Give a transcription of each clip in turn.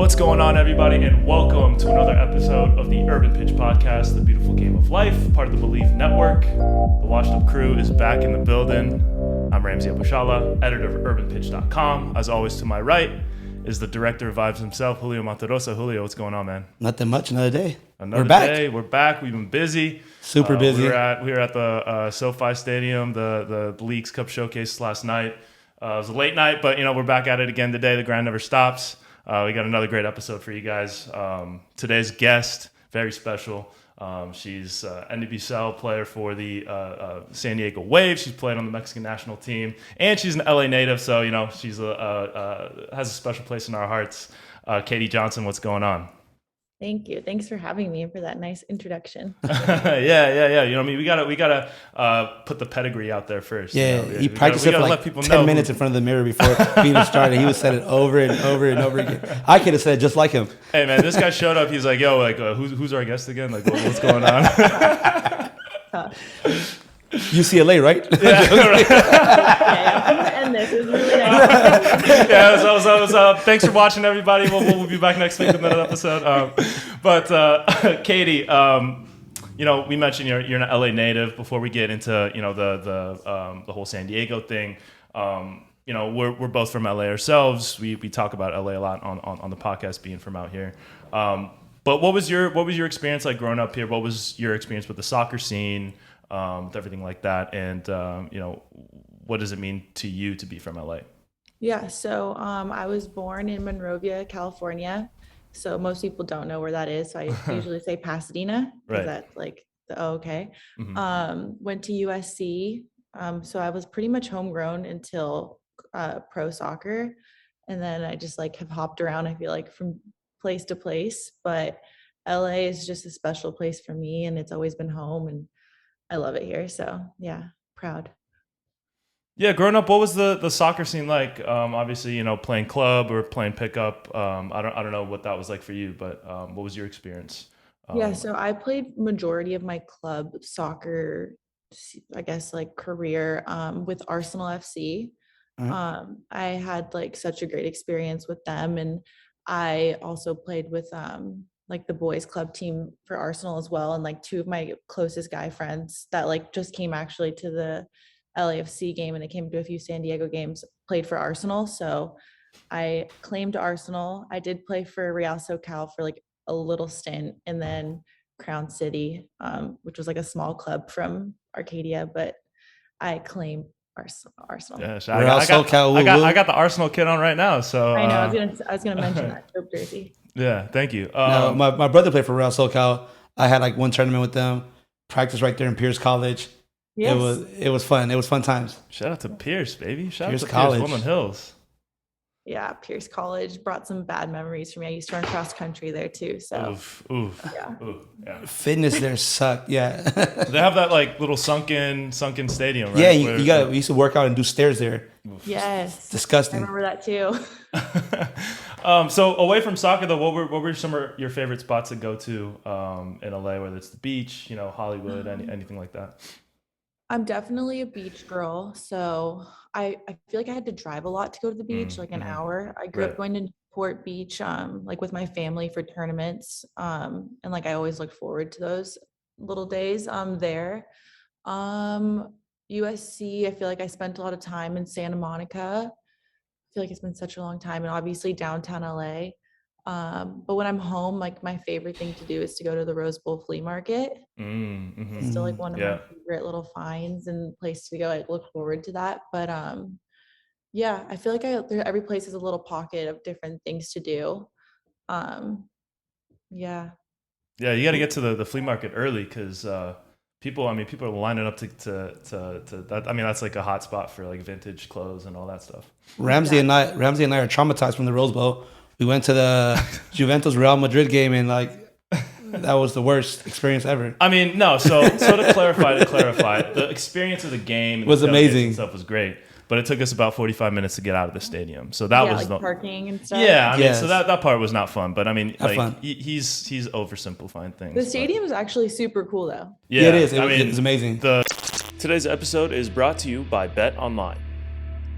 What's going on, everybody, and welcome to another episode of the Urban Pitch Podcast, the beautiful game of life, part of the Believe Network. The Washed Up crew is back in the building. I'm Ramsey Abushala, editor of urbanpitch.com. As always, to my right is the director of Vibes himself, Julio Monterosa. Julio, what's going on, man? Nothing much. Another day. We're back. We're back. We've been busy. Super busy. We were at the SoFi Stadium, the Leagues Cup Showcase last night. It was a late night, but we're back at it again today. The grind never stops. We got another great episode for you guys. Today's guest, very special. She's an NWSL player for the San Diego Wave. She's played on the Mexican national team, and she's an LA native, so she's has a special place in our hearts. Katie Johnson, what's going on? Thank you. Thanks for having me and for that nice introduction. Yeah. We gotta put the pedigree out there first. Yeah, he practiced it for like 10 minutes in front of the mirror before he even started. He would say it over and over and over again. I could have said it just like him. Hey man, this guy showed up. He's like, yo, who's our guest again? Like, what's going on? UCLA, right? Yeah, I'm gonna end this. It was really nice. So, thanks for watching, everybody. We'll be back next week with another episode. But Katie, we mentioned you're an LA native. Before we get into the whole San Diego thing, we're both from LA ourselves. We talk about LA a lot on the podcast, being from out here. But what was your experience like growing up here? What was your experience with the soccer scene? With everything like that, and what does it mean to you to be from LA? Yeah, so I was born in Monrovia, California. So most people don't know where that is. So I usually say Pasadena, because that's like the okay. Mm-hmm. Went to USC. So I was pretty much homegrown until pro soccer, and then I just have hopped around. I feel like from place to place, but LA is just a special place for me, and it's always been home, and I love it here. So yeah, proud. Yeah, growing up, what was the soccer scene like? Obviously, playing club or playing pickup. I don't know what that was like for you, but what was your experience? Yeah, so I played majority of my club soccer, I guess, career with Arsenal FC. Uh-huh. I had such a great experience with them, and I also played with the boys club team for Arsenal as well. And two of my closest guy friends that just came actually to the LAFC game, and it came to a few San Diego games, played for Arsenal. So I claimed Arsenal. I did play for Real SoCal for a little stint, and then Crown City, which was a small club from Arcadia, but I claimed Arsenal. Yeah, I got the Arsenal kit on right now. So I know I was gonna mention that dope jersey. Yeah, thank you. No, my brother played for Real SoCal. I had one tournament with them. Practice right there in Pierce College. Yes. It was fun. It was fun times. Shout out to Pierce, baby. Shout Pierce out to College. Pierce, Woodland Hills. Yeah, Pierce College brought some bad memories for me. I used to run cross country there too. So yeah. Fitness there sucked. Yeah. They have that little sunken stadium, right? Yeah, we used to work out and do stairs there. Yes. Disgusting. I remember that too. So away from soccer though, what were some of your favorite spots to go to in LA, whether it's the beach, Hollywood, anything like that? I'm definitely a beach girl. So I feel like I had to drive a lot to go to the beach, an hour. I grew up going to Newport Beach, with my family for tournaments. And I always looked forward to those little days there. USC, I feel like I spent a lot of time in Santa Monica. I feel like it's been such a long time, and obviously downtown LA. But when I'm home, my favorite thing to do is to go to the Rose Bowl flea market. Mm-hmm. It's still one of my favorite little finds and place to go. I look forward to that. But I feel like every place is a little pocket of different things to do. Yeah, you got to get to the flea market early because people are lining up to that. I mean, that's a hot spot for vintage clothes and all that stuff. Ramsey and I are traumatized from the Rose Bowl. We went to the Juventus Real Madrid game, and that was the worst experience ever. I mean, no. So to clarify, the experience of the game was amazing. Stuff was great, but it took us about 45 minutes to get out of the stadium. So that was the parking and stuff. Yeah, I mean, so that part was not fun. But I mean, he's oversimplifying things. The stadium is actually super cool, though. Yeah, it is. It's amazing. Today's episode is brought to you by Bet Online.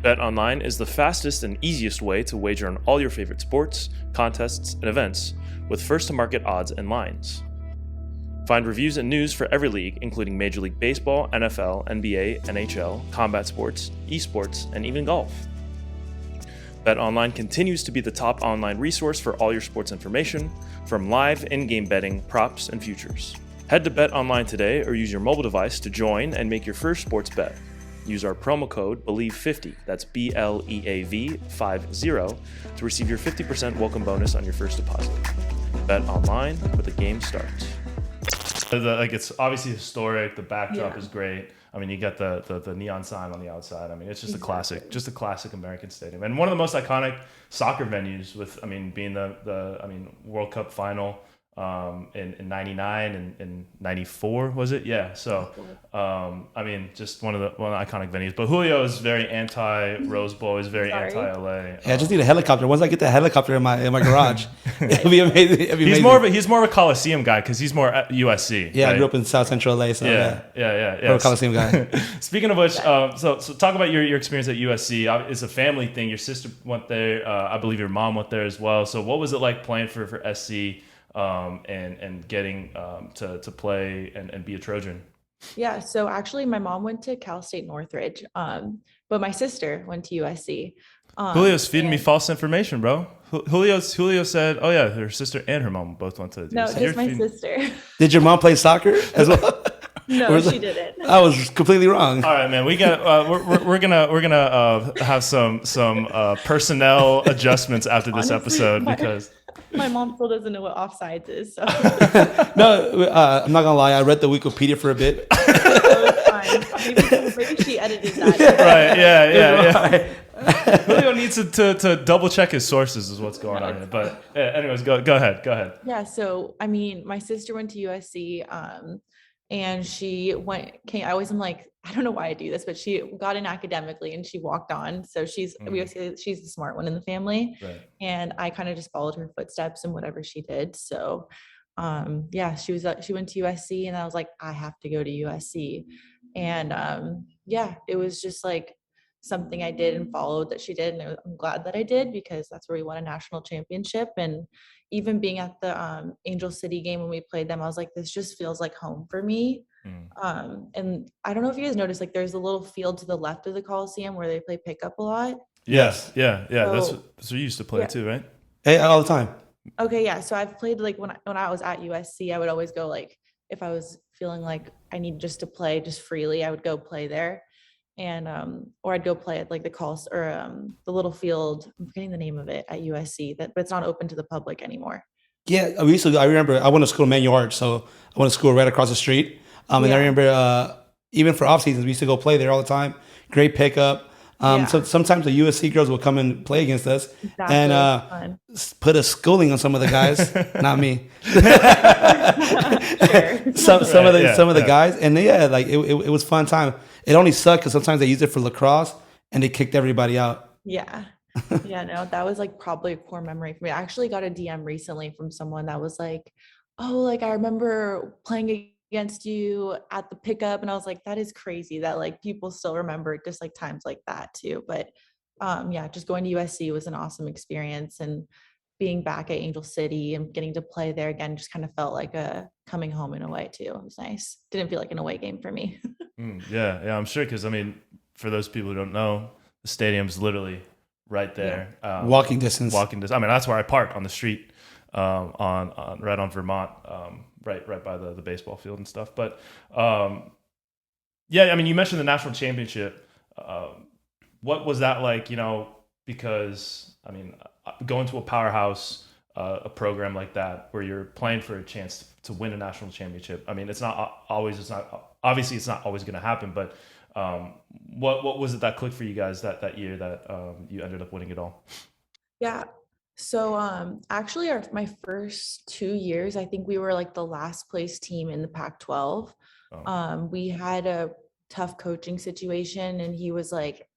BetOnline is the fastest and easiest way to wager on all your favorite sports, contests, and events with first-to-market odds and lines. Find reviews and news for every league, including Major League Baseball, NFL, NBA, NHL, combat sports, esports, and even golf. BetOnline continues to be the top online resource for all your sports information, from live in-game betting, props, and futures. Head to BetOnline today or use your mobile device to join and make your first sports bet. Use our promo code BELIEVE50, that's BLEAV50, to receive your 50% welcome bonus on your first deposit. Bet online where the game starts. It's obviously historic. The backdrop is great. I mean, you got the neon sign on the outside. I mean, it's just a classic American stadium, and one of the most iconic soccer venues. With, I mean, being the World Cup final in '99 and '94, was it? Yeah. So, I mean, just one of the iconic venues. But Julio is very anti Rose Bowl. He's very anti LA. Yeah, I just need a helicopter. Once I get the helicopter in my garage, it'll be amazing. He's more of a Coliseum guy because he's more at USC. Yeah, right? I grew up in South Central LA, so yeah. I'm a Coliseum guy. Speaking of which, so talk about your experience at USC. It's a family thing. Your sister went there. I believe your mom went there as well. So what was it like playing for SC? And getting to play and be a Trojan? Yeah, so actually my mom went to Cal State Northridge, but my sister went to USC. Julio's feeding me false information, bro. Julio said, oh yeah, her sister and her mom both went to USC. No, just my sister. Did your mom play soccer as well? No, she didn't. I was completely wrong. All right, man. We got we're gonna have some personnel adjustments after this episode because my mom still doesn't know what offsides is. So. No, I'm not gonna lie. I read the Wikipedia for a bit. Maybe she edited that. Right? Yeah. Julio needs to double check his sources, is what's going on here. But anyways, go ahead. Yeah. So I mean, my sister went to USC. And she I always am like, I don't know why I do this, but she got in academically and she walked on. So she's the smart one in the family. Right. And I kind of just followed her footsteps and whatever she did. So, she went to USC and I was like, I have to go to USC. And, it was just like something I did and followed that she did. And I'm glad that I did because that's where we won a national championship. And even being at the Angel City game when we played them, I was like, this just feels like home for me. And I don't know if you guys noticed, like there's a little field to the left of the Coliseum where they play pickup a lot. Yes. Yeah. That's what you used to play too, right? Hey, all the time. Okay. Yeah. So I've played like when I was at USC, I would always go like, if I was feeling like I need just to play just freely, I would go play there. And or I'd go play at like the little field. I'm forgetting the name of it at USC. But it's not open to the public anymore. Yeah, I remember I went to school in Manual Arts, so I went to school right across the street. And I remember even for off seasons, we used to go play there all the time. Great pickup. So sometimes the USC girls will come and play against us and put a schooling on some of the guys. Not me. some of the guys, and like it was fun time. It only sucked because sometimes they used it for lacrosse and they kicked everybody out. Yeah. No, that was like probably a core memory for me. I actually got a DM recently from someone that was like, oh, like I remember playing against you at the pickup. And I was like, that is crazy that like people still remember just like times like that too. But just going to USC was an awesome experience, and being back at Angel City and getting to play there again just kind of felt like a coming home in a way too. It was nice. Didn't feel like an away game for me. Yeah, I'm sure, because I mean, for those people who don't know, the stadium's literally right there. Walking distance. I mean, that's where I park on the street, on right on Vermont, right by the baseball field and stuff. But I mean, you mentioned the national championship. What was that like? Because I mean, going to a powerhouse, a program like that where you're playing for a chance to win a national championship. I mean, it's not always going to happen, but what was it that clicked for you guys that year that you ended up winning it all? Yeah. So actually my first 2 years, I think we were like the last place team in the Pac-12. We had a tough coaching situation, and he was like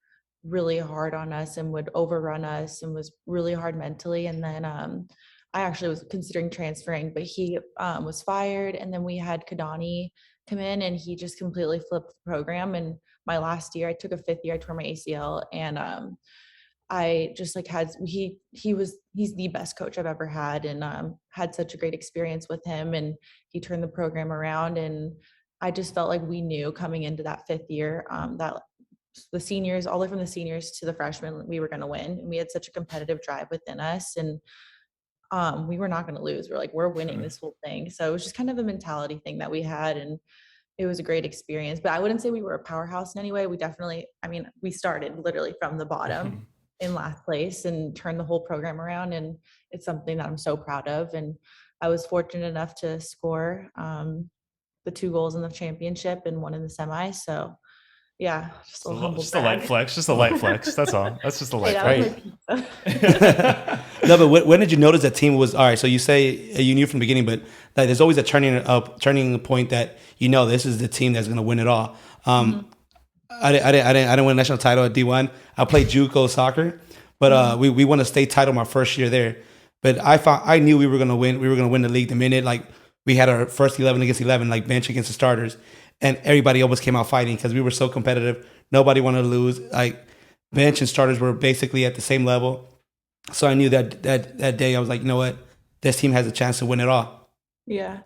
really hard on us and would overrun us and was really hard mentally. And then I actually was considering transferring, but he was fired. And then we had Kadani come in, and he just completely flipped the program. And my last year. I took a 5th year, I tore my ACL, and I just like he's the best coach I've ever had, and had such a great experience with him, and he turned the program around, and I just felt like we knew coming into that 5th year that the seniors, all the way from the seniors to the freshmen, we were going to win, and we had such a competitive drive within us, and we were not going to lose. We're like, we're winning this whole thing. So it was just kind of a mentality thing that we had, and it was a great experience. But I wouldn't say we were a powerhouse in any way. We definitely, I mean, we started literally from the bottom in last place and turned the whole program around, and it's something that I'm so proud of. And I was fortunate enough to score the 2 goals in the championship and 1 in the semi. So yeah, just a humble just a light flex, just a light flex. That's all. That's just a light flex. No, but when did you notice that team was all right? So you say you knew from the beginning, but like, there's always a turning point that this is the team that's going to win it all. I didn't win a national title at D1. I played JUCO soccer, but we won a state title my first year there. But I knew we were going to win. We were going to win the league the minute like we had our first 11 against 11, like bench against the starters. And everybody always came out fighting because we were so competitive. Nobody wanted to lose. Like bench and starters were basically at the same level. So I knew that day I was like, you know what, this team has a chance to win it all. Yeah.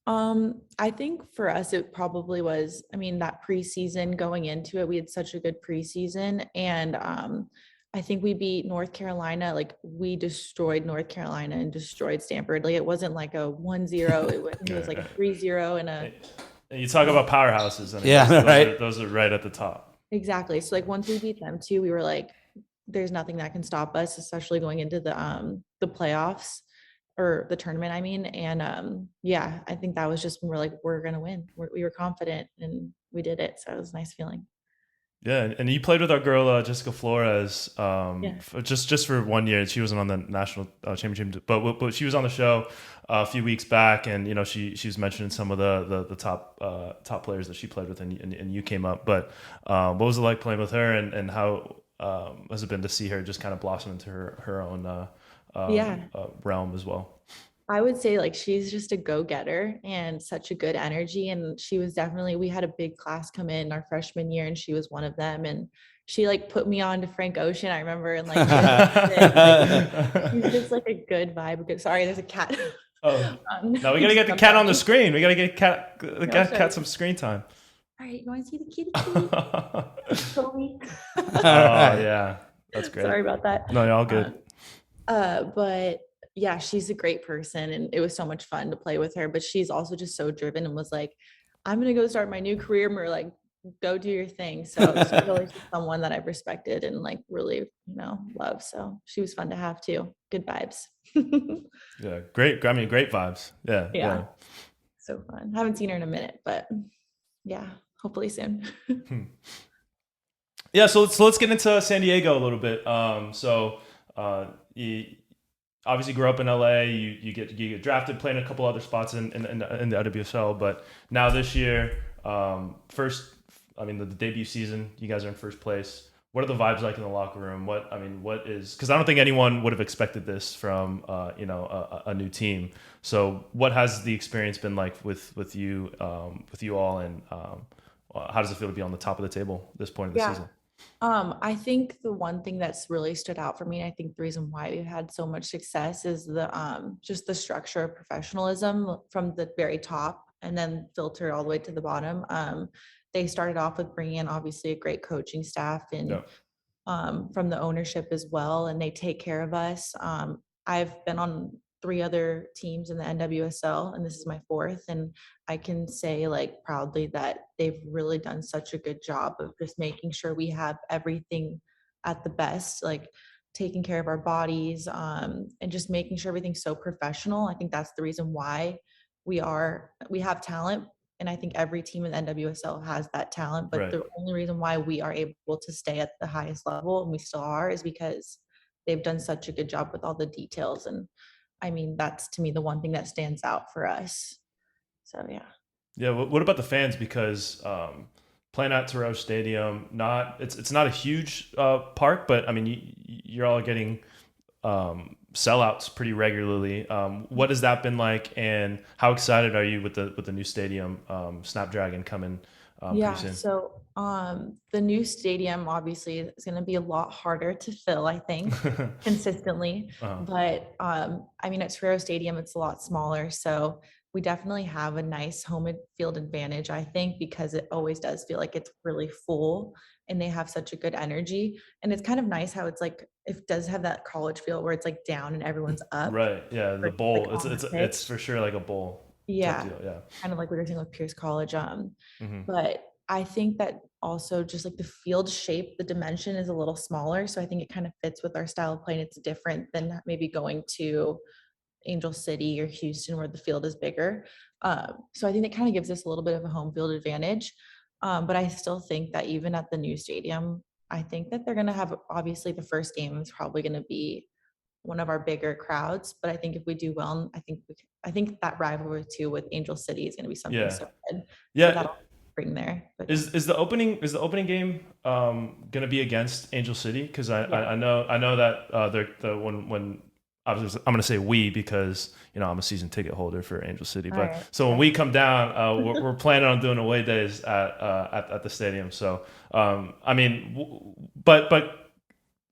I think for us, it probably was, I mean, that preseason going into it, we had such a good preseason, and I think we beat North Carolina. Like we destroyed North Carolina and destroyed Stanford. Like it wasn't like a 1-0. It was like a 3-0 and a. You talk about powerhouses. Those are right at the top. Exactly. So like once we beat them too, we were like, there's nothing that can stop us, especially going into the playoffs or the tournament, I mean. And I think that was just when we're like, we're going to win. We were confident and we did it. So it was a nice feeling. Yeah, and you played with our girl Jessica Flores just for 1 year. She wasn't on the national championship, but she was on the show a few weeks back, and she was mentioning some of the top players that she played with, and you came up. But what was it like playing with her, and how has it been to see her just kind of blossom into her own realm as well? I would say like she's just a go-getter and such a good energy. And she was definitely, we had a big class come in our freshman year, and she was one of them. And she like put me on to Frank Ocean, I remember, and like she's just like a good vibe. Sorry, there's a cat. Oh, no, we gotta get the cat on the screen. We gotta get cat some screen time. All right, you want to see the kitty? Chloe. Oh yeah, that's great. Sorry about that. No, you're all good. But yeah, she's a great person, and it was so much fun to play with her. But she's also just so driven and was like, I'm gonna go start my new career. And we're like, go do your thing. So she's always someone that I've respected and like really, love. So she was fun to have too. Good vibes. Yeah, great. I mean, great vibes. Yeah. So fun. Haven't seen her in a minute, but yeah, hopefully soon. Yeah, so let's get into San Diego a little bit. You obviously grew up in LA. You get drafted, playing a couple other spots in the NWSL, but now this year, the debut season, you guys are in first place. What are the vibes like in the locker room? What is, because I don't think anyone would have expected this from a new team. So what has the experience been like with you all, and how does it feel to be on the top of the table at this point of the season? I think the one thing that's really stood out for me, and I think the reason why we've had so much success, is the just the structure of professionalism from the very top and then filter all the way to the bottom. They started off with bringing in obviously a great coaching staff, and from the ownership as well, and they take care of us. I've been on 3 other teams in the NWSL, and this is my 4th, and I can say like proudly that they've really done such a good job of just making sure we have everything at the best, like taking care of our bodies, and just making sure everything's so professional. I think that's the reason why we have talent, and I think every team in the NWSL has that talent, but the only reason why we are able to stay at the highest level, and we still are, is because they've done such a good job with all the details. And I mean, that's to me the one thing that stands out for us. So yeah. Yeah. What about the fans? Because playing at Toronto Stadium, it's not a huge park, but I mean, you're all getting sellouts pretty regularly. What has that been like, and how excited are you with the new stadium, Snapdragon, coming pretty soon? So The new stadium obviously is going to be a lot harder to fill, I think, consistently. Uh-huh. But I mean, at Torero Stadium, it's a lot smaller, so we definitely have a nice field advantage, I think, because it always does feel like it's really full, and they have such a good energy. And it's kind of nice how it's like it does have that college feel where it's like down and everyone's up, Right. Yeah. The versus, like bowl. It's on the it's it's pitch. for sure like a bowl type Yeah, deal. Yeah. kind of like we were saying with Pierce College. Hmm. But I think that also just like the field shape, the dimension is a little smaller. So I think it kind of fits with our style of play. And it's different than maybe going to Angel City or Houston where the field is bigger. So I think that kind of gives us a little bit of a home field advantage. But I still think that even at the new stadium, I think that they're going to have, obviously the first game is probably going to be one of our bigger crowds. But I think if we do well, I think that rivalry too with Angel City is going to be something Yeah. so good. So Yeah. that'll bring there. But yeah. Is the opening game gonna be against Angel City? Because Yeah. I know that they're the when obviously I'm gonna say we because I'm a season ticket holder for Angel City. All But right. so when Yeah. we come down, we're planning on doing away days at the stadium. So I mean, but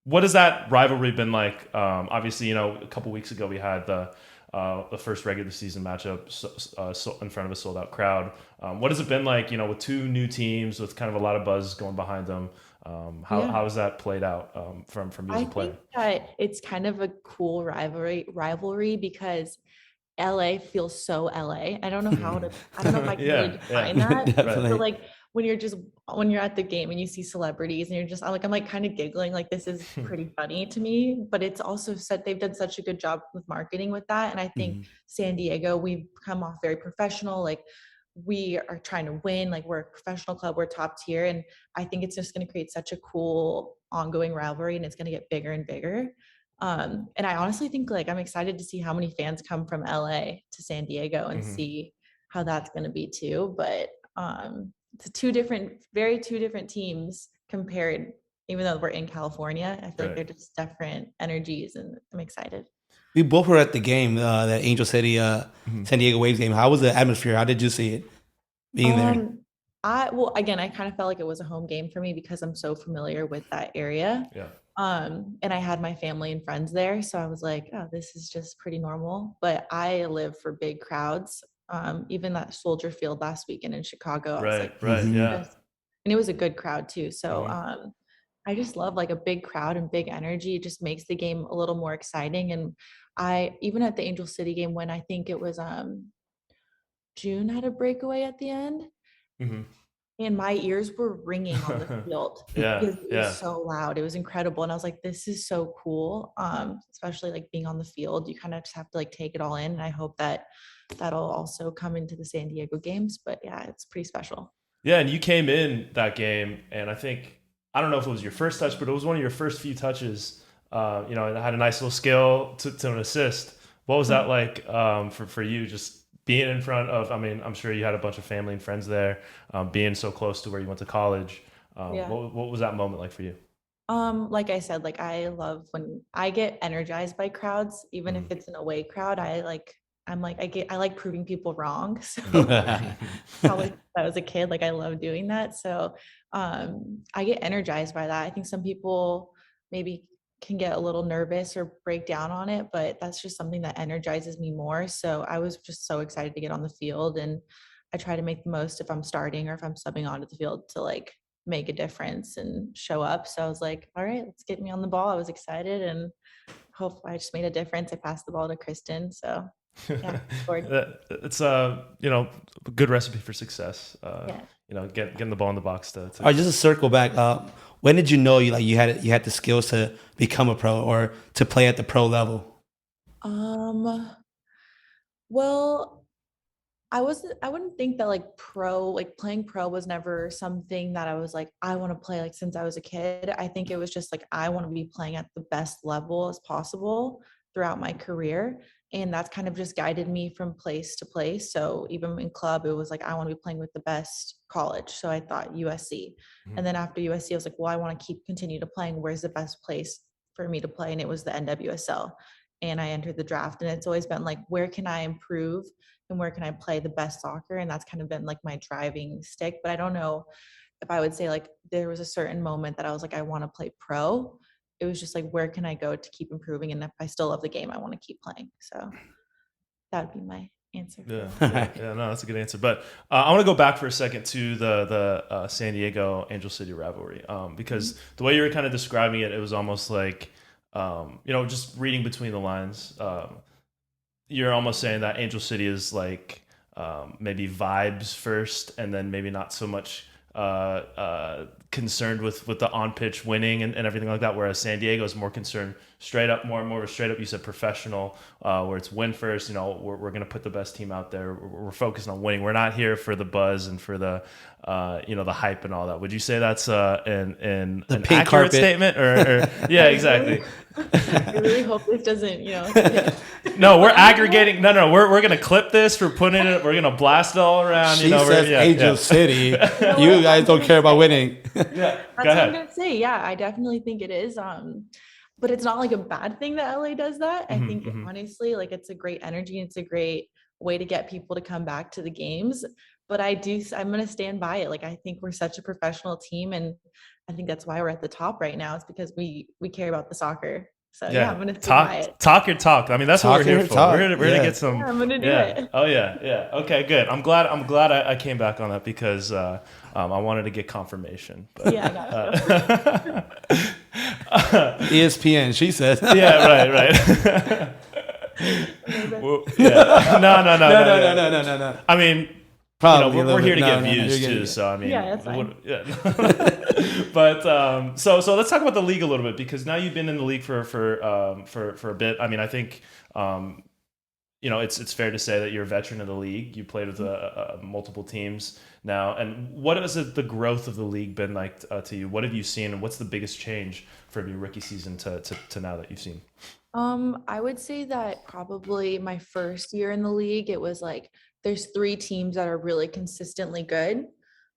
what has that rivalry been like? Obviously, a couple weeks ago we had the first regular season matchup in front of a sold out crowd. What has it been like, with two new teams with kind of a lot of buzz going behind them? Yeah. How has that played out from you as I a player? think that it's kind of a cool rivalry because LA feels so LA. I don't know if I can really Yeah, yeah, define that. right. So Definitely. like when you're at the game and you see celebrities and I'm like kind of giggling, like this is pretty funny to me, but it's also said they've done such a good job with marketing with that. And I think Mhm. San Diego, we've come off very professional. Like we are trying to win, like we're a professional club, we're top tier. And I think it's just going to create such a cool ongoing rivalry and it's going to get bigger and bigger. And I honestly think like I'm excited to see how many fans come from LA to San Diego and Hmm. see how that's going to be too. But it's two different teams compared. Even though we're in California, I feel like Right. they're just different energies, and I'm excited. We both were at the game, that Angel City, Hmm. San Diego Waves game. How was the atmosphere? How did you see it being there? Um, I kind of felt like it was a home game for me because I'm so familiar with that area. Yeah. And I had my family and friends there, so I was like, oh, this is just pretty normal. But I live for big crowds. Even that Soldier Field last weekend in Chicago, I was like, Right. this Right. is Hmm. Yeah. just, and it was a good crowd too. So Hmm. I just love like a big crowd and big energy. It just makes the game a little more exciting. And I even at the Angel City game when I think it was June had a breakaway at the end Hmm. and my ears were ringing on the field Yeah. because it was Yeah. so loud. It was incredible. And I was like, this is so cool. Especially like being on the field. You kind of just have to like take it all in. And I hope that that'll also come into the San Diego games. But yeah, it's pretty special. Yeah, and you came in that game, and I don't know if it was your first touch, but it was one of your first few touches. And it had a nice little skill to an assist. What was that like for you? Just being in front of, I mean, I'm sure you had a bunch of family and friends there, being so close to where you went to college. Yeah. What was that moment like for you? Like I said, like I love when I get energized by crowds, even if Mhm. it's an away crowd. I like proving people wrong. So probably since I was a kid, like I love doing that. So I get energized by that. I think some people maybe can get a little nervous or break down on it, but that's just something that energizes me more. So I was just so excited to get on the field and I try to make the most if I'm starting or if I'm subbing onto the field to like make a difference and show up. So I was like, all right, let's get me on the ball. I was excited and hope I just made a difference. I passed the ball to Kristen. So yeah, scored. It's a good recipe for success. Yeah. Getting the ball in the box All right, just to circle back, when did you know you had the skills to become a pro or to play at the pro level? Um, well, I wouldn't think that like playing pro was never something that I was like, I want to play like since I was a kid. I think it was just like I want to be playing at the best level as possible throughout my career. And that's kind of just guided me from place to place. So even in club, it was like I want to be playing with the best college. So I thought USC. Mhm. And then after USC, I was like, well, I want to continue to playing. Where's the best place for me to play? And it was the NWSL. And I entered the draft. And it's always been like, where can I improve? And where can I play the best soccer? And that's kind of been like my driving stick. But I don't know. if I would say like there was a certain moment that I was like, I want to play pro, it was just like, where can I go to keep improving? And if I still love the game, I want to keep playing. So that would be my answer. Yeah, no, that's a good answer. But I want to go back for a second to the San Diego Angel City rivalry, because the way you were kind of describing it, it was almost like, just reading between the lines, you're almost saying that Angel City is like maybe vibes first, and then maybe not so much concerned with the on pitch winning and everything like that. Whereas San Diego is more concerned straight up, more of a straight up. You said professional, where it's win first. We're going to put the best team out there. We're focused on winning. We're not here for the buzz and for the the hype and all that. Would you say that's an accurate carpet statement? Or yeah, exactly. I really hope this doesn't, No, we're aggregating. No, we're gonna clip this. We're putting it. We're gonna blast it all around. She says Angel City. You guys don't care about winning. That's what I'm gonna say. Yeah, I definitely think it is. But it's not like a bad thing that LA does that. I think honestly, like it's a great energy. And it's a great way to get people to come back to the games. But I'm gonna stand by it. Like I think we're such a professional team, and I think that's why we're at the top right now. It's because we care about the soccer. So I'm gonna stand by it. Talk your talk. I mean, that's what we're here for. We're gonna get some. Yeah, I'm gonna do it. Oh yeah. Okay, good. I'm glad I came back on that because I wanted to get confirmation. But, yeah, I got you. ESPN, she says. Yeah, right. Well, yeah. No. I mean, probably we're here to get views too. So I mean, that's fine. But so let's talk about the league a little bit, because now you've been in the league for a bit. I mean, I think it's fair to say that you're a veteran of the league. You played with multiple teams now, and what has the growth of the league been like to you? What have you seen, and what's the biggest change from your rookie season to now that you've seen? I would say that probably my first year in the league, it was like there's 3 teams that are really consistently good.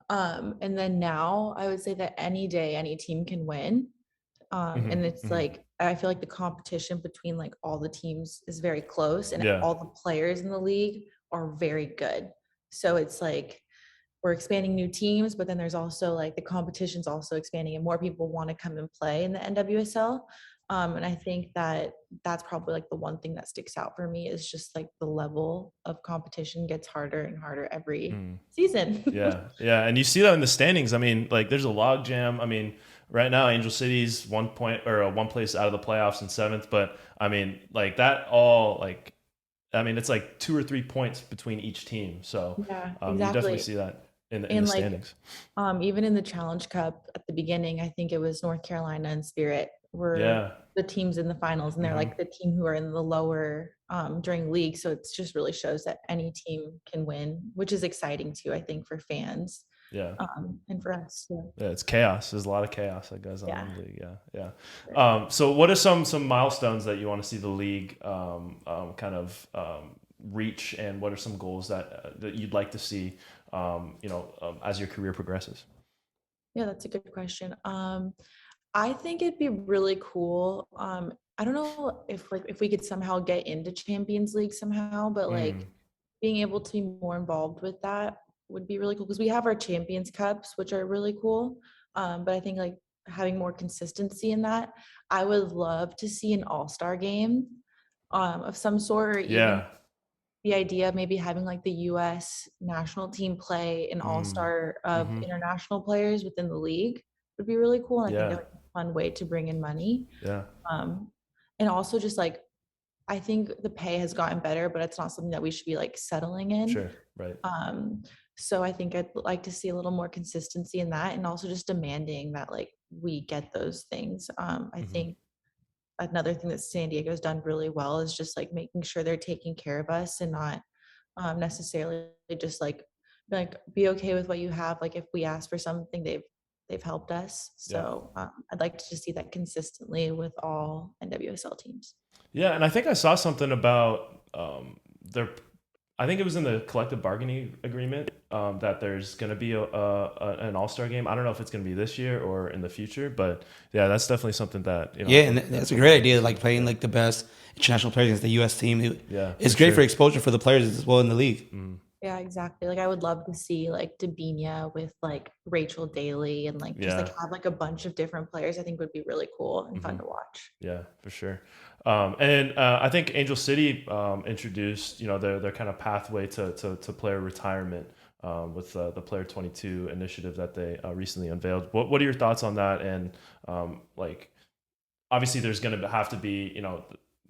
And then now I would say that any day, any team can win. And it's like, I feel like the competition between like all the teams is very close, and all the players in the league are very good. So it's like, we're expanding new teams, but then there's also like the competition's also expanding and more people want to come and play in the NWSL. And I think that that's probably like the one thing that sticks out for me is just like the level of competition gets harder and harder every season. Yeah. And you see that in the standings. I mean, like there's a log jam. I mean, right now Angel City's 1 place out of the playoffs in 7th, but I mean, like that all like, I mean, it's like 2 or 3 points between each team. So exactly. You definitely see that in the standings. Even in the Challenge Cup at the beginning, I think it was North Carolina and Spirit were the teams in the finals, and they're like the team who are in the lower during league. So it just really shows that any team can win, which is exciting too, I think, for fans. Yeah. And for us. Yeah, it's chaos. There's a lot of chaos that goes on in the league. Yeah. So what are some milestones that you want to see the league reach, and what are some goals that you'd like to see as your career progresses? Yeah, that's a good question. I think it'd be really cool. I don't know if we could somehow get into Champions League somehow, but like being able to be more involved with that would be really cool, because we have our Champions Cups, which are really cool. But I think like having more consistency in that, I would love to see an all-star game of some sort, or even the idea of maybe having like the U.S. national team play an all-star of international players within the league would be really cool. And I think that would be a fun way to bring in money. And also just like, I think the pay has gotten better, but it's not something that we should be like settling in. Sure, right. So I think I'd like to see a little more consistency in that, and also just demanding that like we get those things. I think another thing that San Diego's done really well is just like making sure they're taking care of us, and not necessarily just like be okay with what you have. Like if we ask for something, they've helped us. So I'd like to just see that consistently with all NWSL teams. Yeah, and I think I saw something about I think it was in the collective bargaining agreement that there's going to be an all-star game. I don't know if it's going to be this year or in the future, but yeah, that's definitely something that and that's a great idea. Like playing like the best international players against the U.S. team. It's great for exposure for the players as well in the league. Yeah, exactly. Like I would love to see like Dabinia with like Rachel Daly and like just like have like a bunch of different players. I think would be really cool and fun to watch. Yeah, for sure. And I think Angel City introduced, their kind of pathway to player retirement with the Player 22 initiative that they recently unveiled. What are your thoughts on that? And like, obviously, there's going to have to be,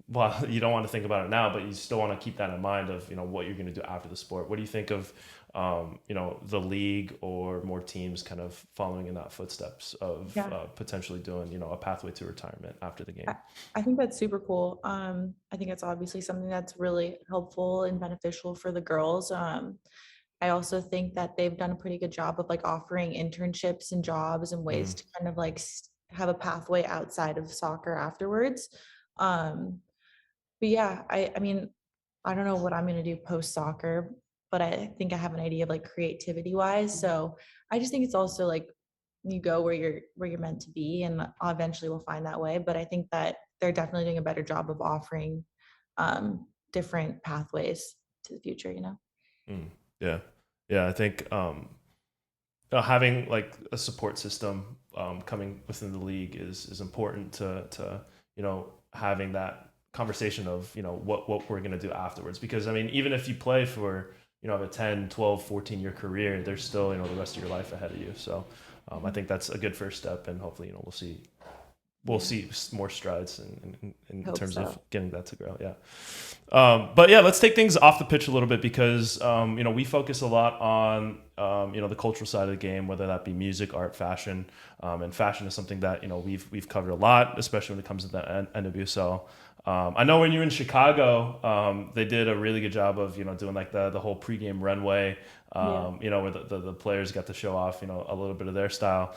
well, you don't want to think about it now, but you still want to keep that in mind of, what you're going to do after the sport. What do you think of, the league or more teams kind of following in that footsteps of potentially doing, a pathway to retirement after the game? I think that's super cool. I think it's obviously something that's really helpful and beneficial for the girls. I also think that they've done a pretty good job of like offering internships and jobs and ways to kind of like have a pathway outside of soccer afterwards. But yeah, I mean, I don't know what I'm going to do post soccer, but I think I have an idea of like creativity wise. So I just think it's also like you go where you're meant to be, and eventually we'll find that way. But I think that they're definitely doing a better job of offering different pathways to the future, Yeah. I think having like a support system coming within the league is important to having that conversation of what we're going to do afterwards, because I mean, even if you play for a 10, 12, 14 year career, there's still the rest of your life ahead of you. So I think that's a good first step, and hopefully we'll see more strides in terms of getting that to grow. But yeah, let's take things off the pitch a little bit, because we focus a lot on the cultural side of the game, whether that be music, art, fashion, and fashion is something that we've covered a lot, especially when it comes to the NWSL. I know when you were in Chicago, they did a really good job of doing like the whole pregame runway, where the players got to show off a little bit of their style.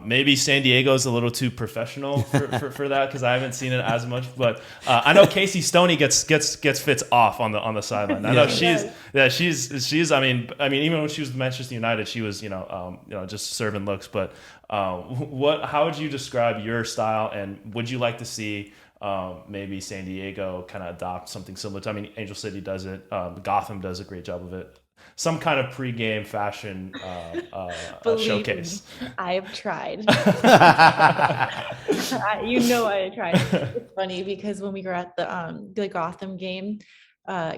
Maybe San Diego's a little too professional for that, because I haven't seen it as much. But I know Casey Stoney gets fits off on the sideline. I know she's. I mean even when she was with Manchester United, she was just serving looks. But how would you describe your style, and would you like to see maybe San Diego kind of adopt something similar to? I mean, Angel City does it. Gotham does a great job of it. Some kind of pregame fashion showcase. I've tried. I tried. It's funny because when we were at the Gotham game,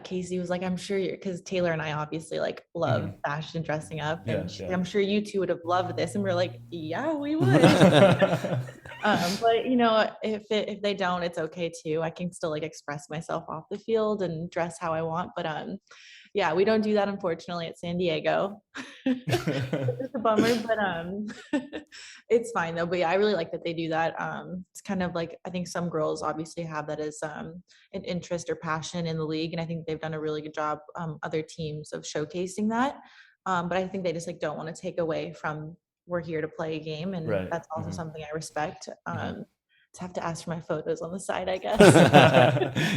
Casey was like, I'm sure because Taylor and I obviously like love fashion, dressing up, and I'm sure you two would have loved this, and we're like, yeah, we would. But if they don't, it's okay too. I can still like express myself off the field and dress how I want. But yeah, we don't do that unfortunately at San Diego. It's a bummer, but it's fine though. But yeah, I really like that they do that. It's kind of like, I think some girls obviously have that as an interest or passion in the league, and I think they've done a really good job, other teams, of showcasing that. But I think they just like don't want to take away from, we're here to play a game, and that's also something I respect. To have to ask for my photos on the side, I guess.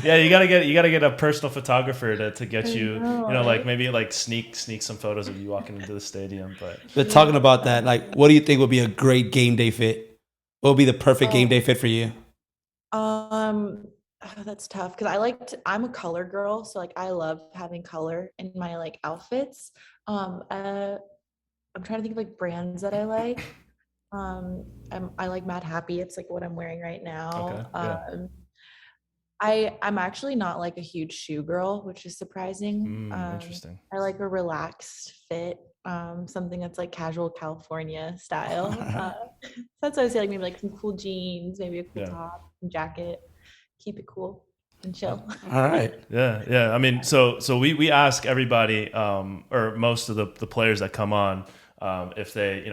Yeah, you gotta get a personal photographer to get you, like maybe like sneak some photos of you walking into the stadium. But talking about that, like, what do you think would be a great game day fit? What would be the perfect game day fit for you? That's tough, because I'm a color girl, so like I love having color in my like outfits. I'm trying to think of like brands that I like. I like Mad Happy. It's like what I'm wearing right now. Okay, I'm actually not like a huge shoe girl, which is surprising. Interesting. I like a relaxed fit, something that's like casual California style. That's what I say, like maybe like some cool jeans, maybe a cool top, jacket. Keep it cool and chill. All right. Yeah. I mean, so we ask everybody, or most of the players that come on, if they,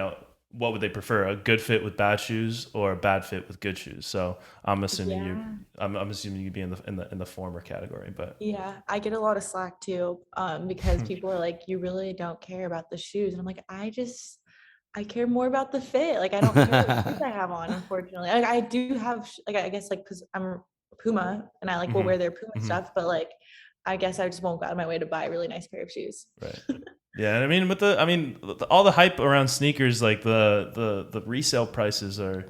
what would they prefer, a good fit with bad shoes or a bad fit with good shoes? So I'm assuming I'm assuming you'd be in the former category. But yeah, I get a lot of slack too, because people are like, you really don't care about the shoes, and I'm like, I care more about the fit. Like I don't care what shoes I have on, unfortunately. Like I do have, like I guess like because I'm Puma and I like will wear their Puma stuff, but like I guess I just won't go out of my way to buy a really nice pair of shoes. Right. Yeah, I mean, all the hype around sneakers, like the resale prices are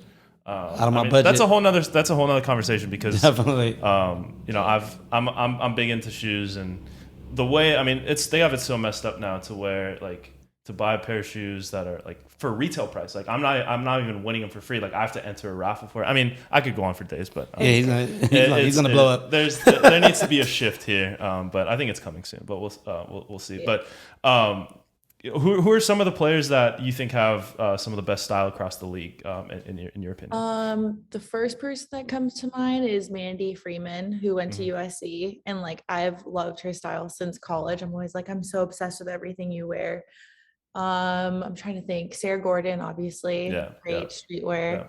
out of my budget. That's a whole nother conversation, because definitely, I'm big into shoes, and the way, I mean, they have it so messed up now to where like to buy a pair of shoes that are like for retail price. Like I'm not even winning them for free. Like I have to enter a raffle for it. I mean, I could go on for days, but yeah, he's gonna blow up. There needs to be a shift here, but I think it's coming soon. But we'll see. Yeah. But who are some of the players that you think have some of the best style across the league in your opinion? The first person that comes to mind is Mandy Freeman, who went to USC, and like I've loved her style since college. I'm always like, I'm so obsessed with everything you wear. I'm trying to think. Sarah Gordon, obviously, great streetwear.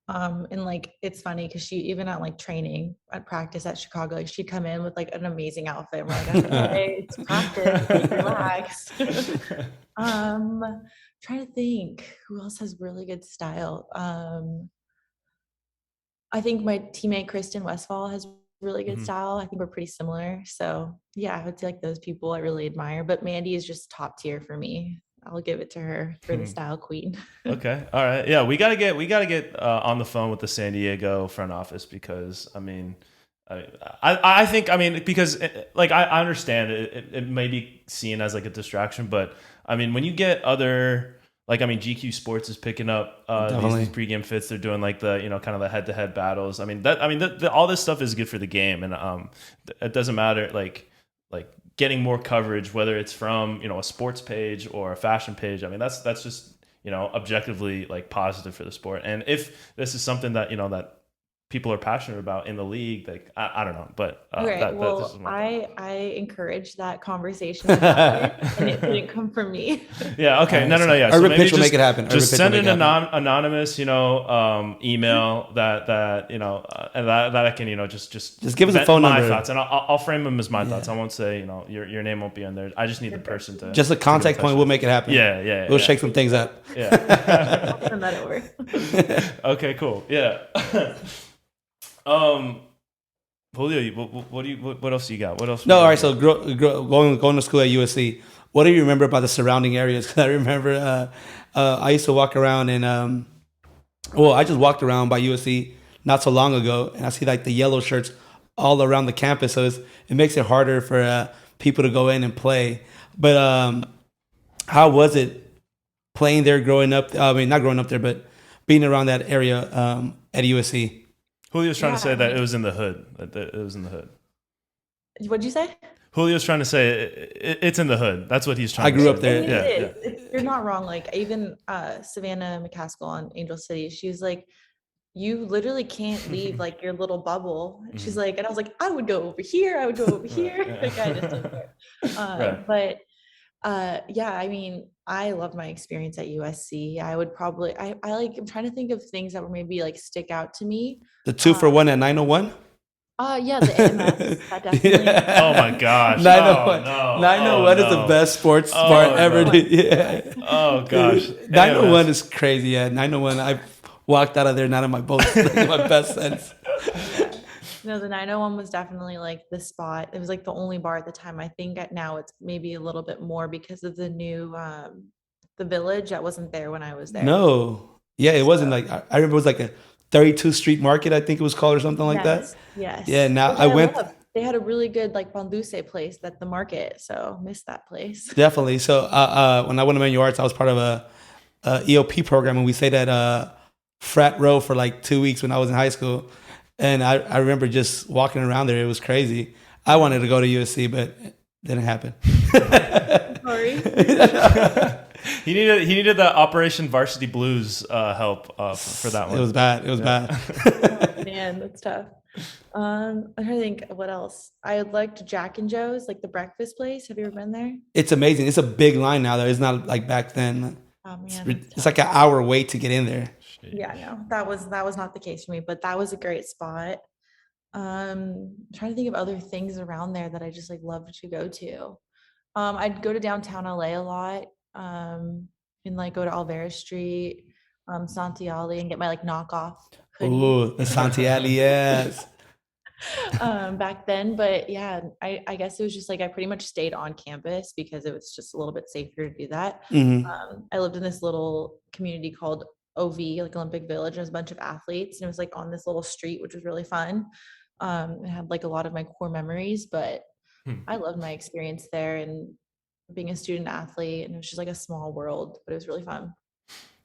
And like it's funny because she even at like training at practice at Chicago, like she'd come in with like an amazing outfit. We're like, okay, it's practice, like, relax. Trying to think who else has really good style. I think my teammate Kristen Westphal has really good style. I think we're pretty similar. So yeah, I would say like those people I really admire. But Mandy is just top tier for me. I'll give it to her for the style queen. Okay. All right. Yeah, we gotta get on the phone with the San Diego front office because I mean, I think because like I understand it may be seen as like a distraction, but I mean when you get other like GQ Sports is picking up these pregame fits. They're doing like the kind of the head-to-head battles. All this stuff is good for the game, and it doesn't matter like getting more coverage, whether it's from a sports page or a fashion page. I mean that's just objectively like positive for the sport. And if this is something that that people are passionate about in the league, like I don't know, but I encourage that conversation to happen, and it didn't come from me. Yeah. Okay. No. Yeah. Urban Pitch will make it happen. Just send an anonymous, email that and that I can, just give us a phone number. My thoughts, and I'll frame them as my thoughts. I won't say, your name won't be on there. I just need the person to just a contact point. We'll make it happen. Yeah. We'll shake some things up. Yeah. I'll send that over. Okay. Cool. Yeah. Julio, what else you got? What else? No, all right. So going to school at USC, what do you remember about the surrounding areas? Because I remember I used to walk around and I just walked around by USC not so long ago, and I see like the yellow shirts all around the campus. So it makes it harder for people to go in and play. But how was it playing there growing up? I mean, not growing up there, but being around that area at USC. Julio's trying to say that it was in the hood. It was in the hood. What'd you say? Julio's trying to say it's in the hood. That's what he's trying to say. I grew up there. You're not wrong. Like even Savannah McCaskill on Angel City, she was like, you literally can't leave like your little bubble. She's like, and I was like, I would go over here. I would go over here. Like I just didn't care. But yeah, I mean, I loved my experience at USC. I would probably, I'm trying to think of things that were maybe like stick out to me. The 2-for-1 at 901? Yeah, the AMS. That definitely. Oh my gosh. 901. No. 901 is the best sports bar ever. No. Yeah. Oh gosh. 901 is crazy. Yeah, 901. I walked out of there not in my my best sense. No, the 901 was definitely like the spot. It was like the only bar at the time. I think now it's maybe a little bit more because of the new the Village that wasn't there when I was there. No. Yeah, it wasn't like I remember it was like a 32th Street Market, I think it was called, or something like that. Yes. Yeah, now I went. They had a really good like Bonduce place at the market, so missed that place. Definitely. So when I went to Manual Arts, I was part of a EOP program, and we stayed at Frat Row for like 2 weeks when I was in high school. And I remember just walking around there. It was crazy. I wanted to go to USC, but it didn't happen. Sorry. He needed the Operation Varsity Blues help for that one. It was bad. Oh, man, that's tough. I'm trying to think what else. I liked Jack and Joe's, like the breakfast place. Have you ever been there? It's amazing. It's a big line now, though. It's not like back then. Oh man, it's like an hour wait to get in there. Yeah, no, that was not the case for me, but that was a great spot. I'm trying to think of other things around there that I just like loved to go to. I'd go to downtown LA a lot, and like go to Alvarez Street, Santiago, and get my like knockoff hoodie. Ooh, the Santiago, yes. Back then, but yeah, I guess it was just like I pretty much stayed on campus because it was just a little bit safer to do that. Mm-hmm. I lived in this little community called OV, like Olympic Village. There was a bunch of athletes, and it was like on this little street, which was really fun. It had like a lot of my core memories, but I loved my experience there and being a student athlete, and it was just like a small world, but it was really fun.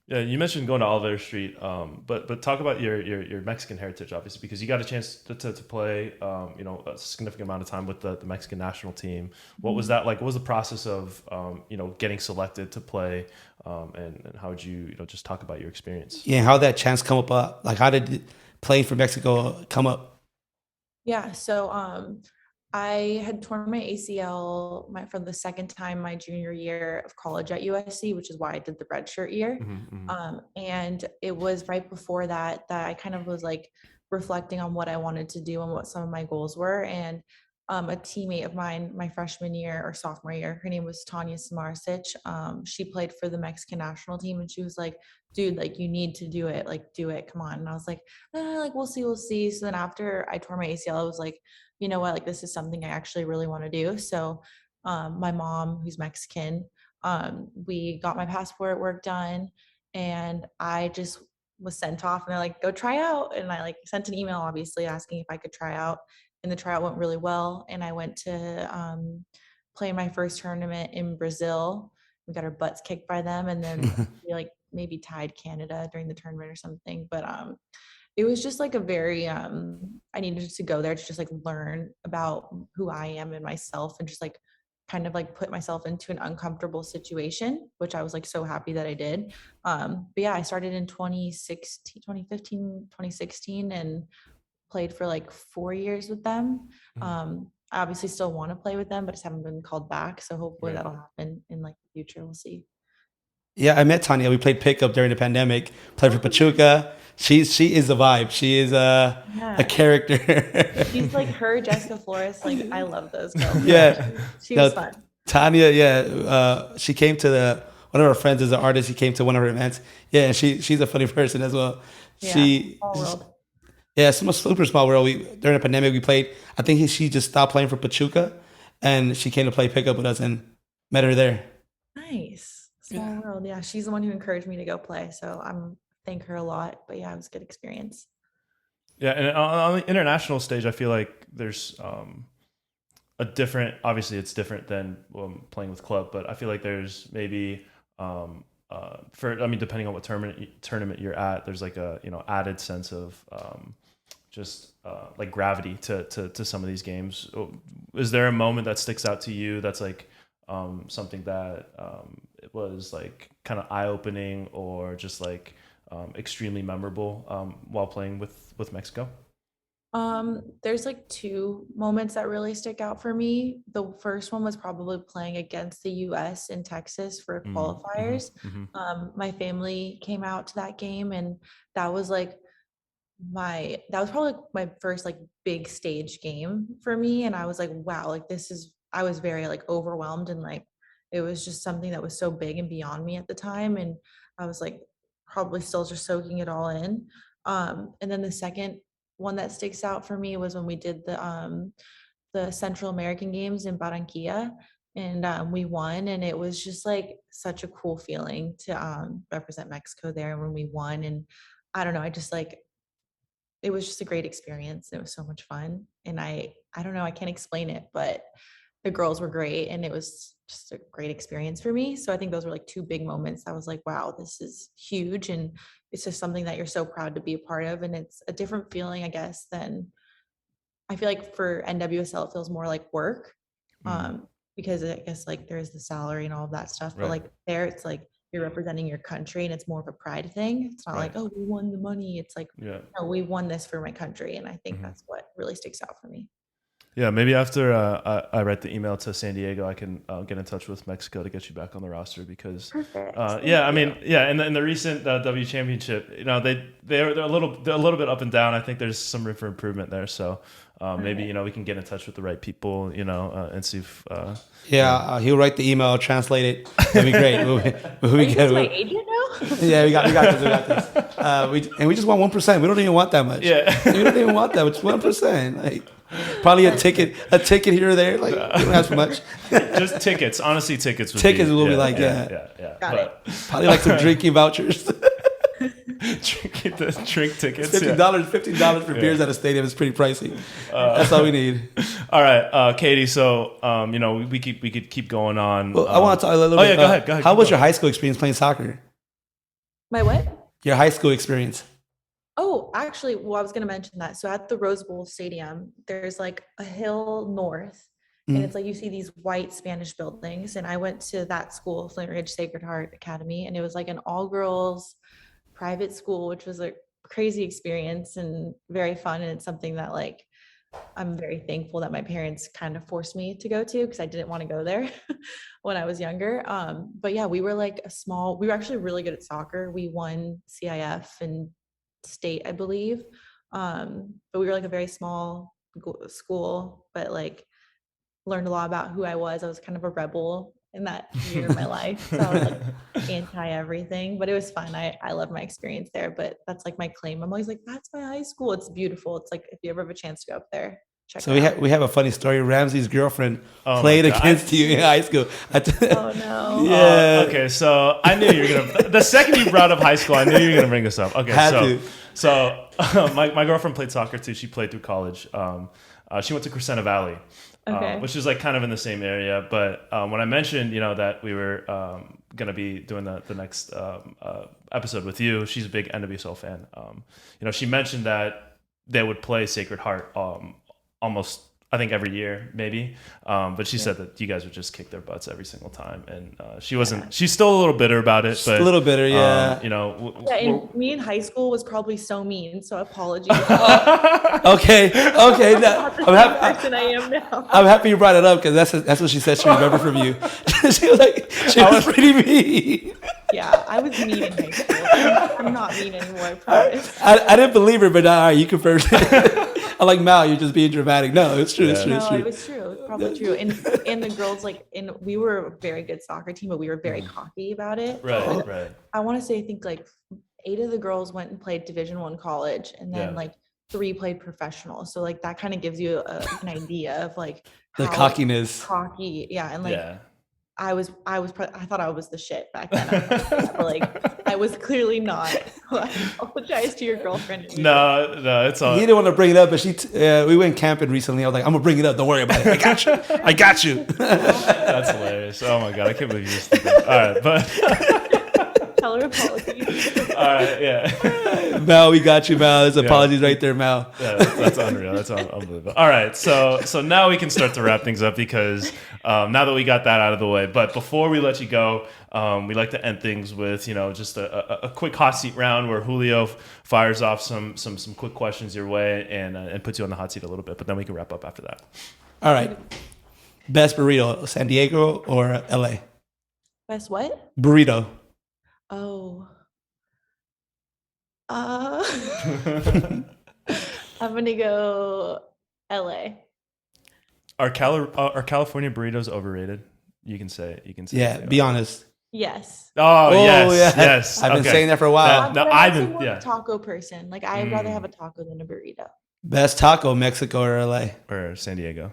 Yeah, you mentioned going to Oliver Street, but talk about your Mexican heritage, obviously, because you got a chance to play, a significant amount of time with the Mexican national team. What was that like? What was the process of, getting selected to play, and how would you, just talk about your experience? Yeah, how that chance come up? Like, how did playing for Mexico come up? Yeah, so I had torn my ACL for the second time my junior year of college at USC, which is why I did the redshirt year. And it was right before that I kind of was like reflecting on what I wanted to do and what some of my goals were. And a teammate of mine, my freshman year or sophomore year, her name was Tanya Samarsic. She played for the Mexican national team, and she was like, "Dude, like you need to do it. Like do it. Come on." And I was like, "Like we'll see, we'll see." So then after I tore my ACL, I was like, you know what, like this is something I actually really want to do. So my mom, who's Mexican, we got my passport work done, and I just was sent off, and they're like, go try out. And I like sent an email, obviously asking if I could try out, and the tryout went really well. And I went to play my first tournament in Brazil. We got our butts kicked by them, and then we like maybe tied Canada during the tournament or something. But it was just like a very I needed to go there to just like learn about who I am and myself, and just like kind of like put myself into an uncomfortable situation, which I was like so happy that I did. But yeah, I started in 2016, 2015, 2016, and played for like 4 years with them. I obviously still want to play with them, but just haven't been called back, so hopefully Right. that'll happen in like the future. We'll see. Yeah, I met Tanya. We played pickup during the pandemic. Played for Pachuca. She is the vibe. She is a Yeah, character. she's like her, Jessica Flores. Like I love those girls. Yeah. She No, was fun. Tanya, yeah, she came to one of our friends is an artist. He came to one of her events. Yeah, and she's a funny person as well. Yeah, She, small world. yeah, it's a super small world. We during the pandemic we played. I think she just stopped playing for Pachuca, and she came to play pickup with us and met her there. Nice. Small Yeah. world. Yeah, she's the one who encouraged me to go play. So I'm thank her a lot. But yeah, it was a good experience. Yeah, and on the international stage, I feel like there's a different. Obviously, it's different than playing with club, but I feel like there's maybe depending on what tournament you're at, there's like a added sense of just like gravity to some of these games. Is there a moment that sticks out to you that's like something that it was like kind of eye opening or just like extremely memorable while playing with Mexico? There's like two moments that really stick out for me. The first one was probably playing against the US in Texas for qualifiers. My family came out to that game, and that was like that was probably my first like big stage game for me. And I was like, wow, like I was very like overwhelmed, and like it was just something that was so big and beyond me at the time. And I was like probably still just soaking it all in. And then the second one that sticks out for me was when we did the Central American Games in Barranquilla, and we won. And it was just like such a cool feeling to represent Mexico there when we won. And I don't know, I just like it was just a great experience. It was so much fun. And I don't know, I can't explain it, but the girls were great, and it was just a great experience for me. So I think those were like two big moments. I was like, wow, this is huge, and it's just something that you're so proud to be a part of. And it's a different feeling, I guess, than I feel like for NWSL it feels more like work. Um, because I guess like there's the salary and all of that stuff. But Right. like there it's like you're representing your country, and it's more of a pride thing. It's not like, Right. oh, we won the money. It's like, Yeah. no, we won this for my country. And I think that's what really sticks out for me. Yeah, maybe after I write the email to San Diego, I can get in touch with Mexico to get you back on the roster because, Perfect. yeah, I mean, yeah, in the recent W Championship, they're a little bit up and down. I think there's some room for improvement there. So maybe we can get in touch with the right people, and see if He'll write the email, translate it. That'd be great. Are you guys my agent now? Yeah, we got this. We just want 1%. We don't even want that much. Yeah. We don't even want that much. 1%. Like probably a ticket here or there. Like we don't have so much. just tickets. Honestly, tickets. Tickets will be like yeah. Got it. Probably like some drinking vouchers. drink tickets. $15 for beers at a stadium is pretty pricey. That's all we need. All right, Katie. So we could keep going on. Well, I want to talk a little bit. Yeah, go ahead. How was your high school experience playing soccer? My what? Your high school experience. Oh, actually, well, I was going to mention that. So at the Rose Bowl Stadium, there's like a hill north, and it's like you see these white Spanish buildings. And I went to that school, Flint Ridge Sacred Heart Academy, and it was like an all-girls private school, which was a crazy experience and very fun. And it's something that like I'm very thankful that my parents kind of forced me to go to, because I didn't want to go there when I was younger. But yeah, we were like we were actually really good at soccer. We won CIF and state, I believe. But we were like a very small school, but like learned a lot about who I was. I was kind of a rebel in that year of my life. So I was like anti everything, but it was fun. I loved my experience there, but that's like my claim. I'm always like, that's my high school. It's beautiful. It's like, if you ever have a chance to go up there, check it out. We have a funny story. Ramsey's girlfriend played against you in high school. Oh no. Yeah. Okay, so I knew you were gonna. The second you brought up high school, I knew you were gonna bring this up. Okay, so my girlfriend played soccer too. She played through college. She went to Crescenta Valley. Okay. Which is like kind of in the same area. But when I mentioned, that we were going to be doing the next episode with you, she's a big NWSL fan. She mentioned that they would play Sacred Heart almost, I think, every year, maybe. But she said that you guys would just kick their butts every single time. And she wasn't, she's still a little bitter about it. But, a little bitter, yeah. And me in high school was probably so mean. So apologies. Okay. I'm happy. Person I am now. I'm happy you brought it up, because that's what she said she remembered from you. She was pretty mean. Yeah, I was mean in high school. I'm not mean anymore, I promise. I didn't believe her, but all right, you confirmed it. I'm like, Mal, you're just being dramatic. No, it's true. Yeah. It's true. No, it was true. It's probably true. And the girls, we were a very good soccer team, but we were very cocky about it. Right. I want to say, I think like 8 of the girls went and played Division I college, and then like 3 played professional. So like that kind of gives you an idea of like The cockiness. Cocky, yeah, and like. Yeah. I thought I was the shit back then. But like I was clearly not. I apologize to your girlfriend. No, it's all. He didn't want to bring it up, but we went camping recently. I was like, I'm gonna bring it up. Don't worry about it. I got you. That's hilarious. Oh my god, I can't believe you just did that. All right, but tell her apologies. All right, yeah. Mal, we got you, Mal. There's apologies right there, Mal. Yeah, that's unreal. That's unbelievable. All right, so now we can start to wrap things up, because now that we got that out of the way. But before we let you go, we like to end things with just a quick hot seat round where Julio fires off some quick questions your way and puts you on the hot seat a little bit. But then we can wrap up after that. All right. Best burrito, San Diego or LA? Best what? Burrito. Oh. I'm gonna go LA. Are California burritos overrated? You can say. Yeah, be honest. Yes. Oh yes. I've been saying that for a while. I'm more a taco person. Like I'd rather have a taco than a burrito. Best taco, Mexico or LA? Or San Diego?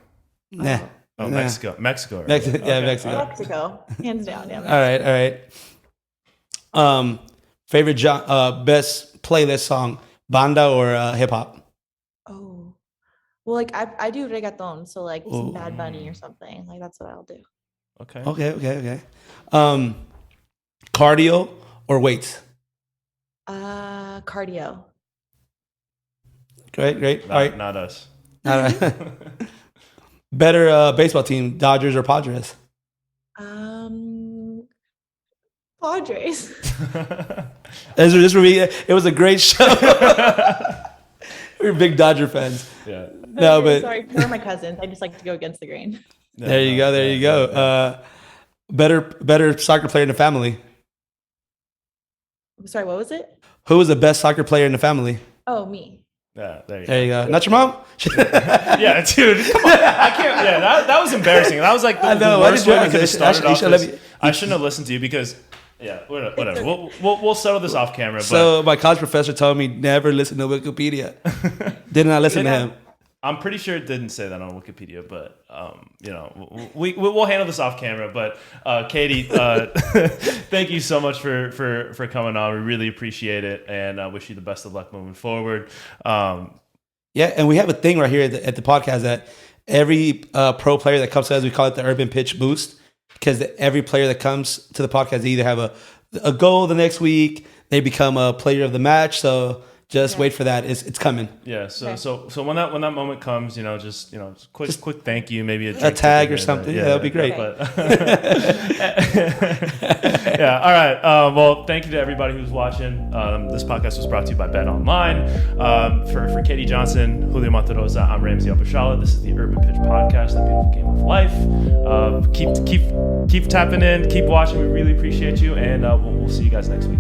Nah. Oh, nah. Mexico. Mexico. Mexico. Hands down. Yeah. All right. Favorite best playlist song, banda or hip hop? Oh, well, like I do reggaeton, so like some Bad Bunny or something. Like that's what I'll do. Okay. Cardio or weights? Cardio. Great. All right. Not us. All right. Better baseball team, Dodgers or Padres? Padres. It was a great show. We're big Dodger fans. Yeah. No, but sorry, they're my cousins. I just like to go against the grain. There you go. Better soccer player in the family. Sorry, what was it? Who was the best soccer player in the family? Oh, me. Yeah, there you go. Not your mom? Yeah, dude. Come on. I can't. Yeah, that was embarrassing. That was like the worst way we could have started off this. I shouldn't have listened to you because. Yeah, whatever. We'll settle this off camera. So my college professor told me never listen to Wikipedia. Didn't I listen to him? I'm pretty sure it didn't say that on Wikipedia, but we'll handle this off camera. But Katie, thank you so much for coming on. We really appreciate it, and I wish you the best of luck moving forward. Yeah, and we have a thing right here at the podcast that every pro player that comes to us, we call it the Urban Pitch Boost, because every player that comes to the podcast, they either have a goal the next week, they become a player of the match. So just wait for that. It's coming. Yeah. So when that moment comes, just quick thank you, maybe a tag or something. Yeah, that'd be great. But yeah. All right. Well, thank you to everybody who's watching. This podcast was brought to you by Bet Online. For Katie Johnson, Julio Monterosa, I'm Ramsey Alpashala. This is the Urban Pitch Podcast, the beautiful game of life. Keep tapping in, keep watching. We really appreciate you, and we'll see you guys next week.